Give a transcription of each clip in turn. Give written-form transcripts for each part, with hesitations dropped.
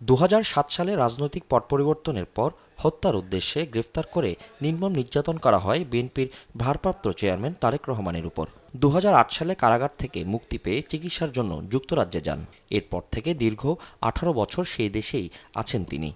2007 সালে রাজনৈতিক পট পরিবর্তনের পর হত্যার উদ্দেশ্যে গ্রেফতার করে নির্মম নির্যাতন করা হয় বিএনপির ভারপ্রাপ্ত চেয়ারম্যান তারেক রহমানের উপর। 2008 সালে কারাগার থেকে মুক্তি পেয়ে চিকিৎসার জন্য যুক্তরাজ্যে যান। এরপর থেকে দীর্ঘ 18 বছর সেই দেশেই আছেন তিনি।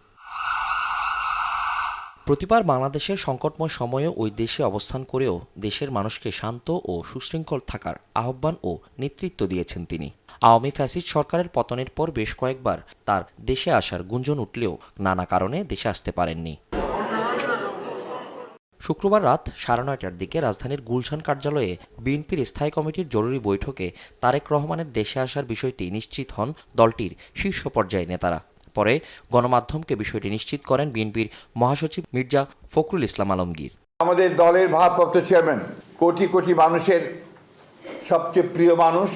প্রতিবার বাংলাদেশের সংকটময় সময়ে ওই দেশে অবস্থান করেও দেশের মানুষকে শান্ত ও সুশৃঙ্খল থাকার আহ্বান ও নেতৃত্ব দিয়েছেন তিনি। আওয়ামী ফ্যাসিস্ট সরকারের পতনের পর বেশ কয়েকবার তার দেশে আসার গুঞ্জন উঠলেও নানা কারণে দেশে আসতে পারেননি। শুক্রবার রাত 9:30টার দিকে রাজধানীর গুলশান কার্যালয়ে বিএনপির স্থায়ী কমিটির জরুরি বৈঠকে তারেক রহমানের দেশে আসার বিষয়টি নিশ্চিত হন দলটির শীর্ষ পর্যায়ের নেতারা। পরে গণমাধ্যমকে বিষয়টি নিশ্চিত করেন বিএনপির মহাসচিব মির্জা ফখরুল ইসলাম আলমগীর। আমাদের দলের ভারপ্রাপ্ত চেয়ারম্যান, কোটি কোটি মানুষের সবচেয়ে প্রিয় মানুষ,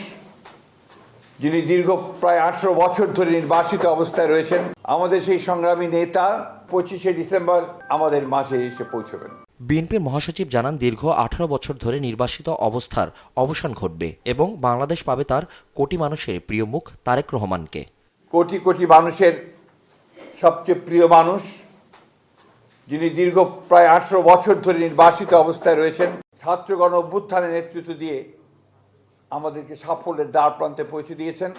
যিনি দীর্ঘ প্রায় 18 বছর ধরে নির্বাসিত অবস্থায় রয়েছেন, আমাদের সেই সংগ্রামী নেতা 25শে ডিসেম্বর আমাদের মাঝে এসে পৌঁছবেন। বিএনপির মহাসচিব জানান, দীর্ঘ 18 বছর ধরে নির্বাসিত অবস্থার অবসান ঘটবে এবং বাংলাদেশ পাবে তার কোটি মানুষের প্রিয় মুখ তারেক রহমানকে। কোটি কোটি মানুষের সবচেয়ে প্রিয় মানুষ, যিনি দীর্ঘ প্রায় 18 বছর ধরে নির্বাসিত অবস্থায় রয়েছেন, ছাত্রগণ অভ্যুত্থানের নেতৃত্ব দিয়ে আমাদেরকে সাফল্যের দ্বার প্রান্তে পৌঁছে দিয়েছেন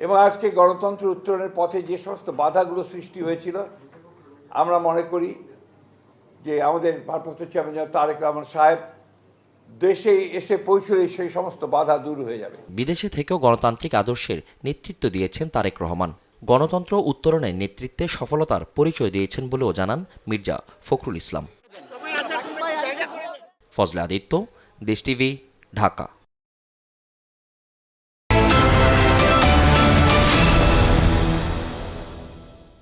এবং আজকে গণতন্ত্র উত্তরণের পথে যে সমস্ত বাধাগুলো সৃষ্টি হয়েছিল, আমরা মনে করি যে আমাদের ভারপ্রাপ্ত চেয়ারম্যান তারেক রহমান সাহেব দেশে এসে পৌঁছলে সেই সমস্ত বাধা দূর হয়ে যাবে। বিদেশে থেকেও গণতান্ত্রিক আদর্শের নেতৃত্ব দিয়েছেন তারেক রহমান। গণতন্ত্র উত্তরণের নেতৃত্বে সফলতার পরিচয় দিয়েছেন বলেও জানান মির্জা ফখরুল ইসলাম। ফজলে আদিত্য, দেশ টিভি, ঢাকা।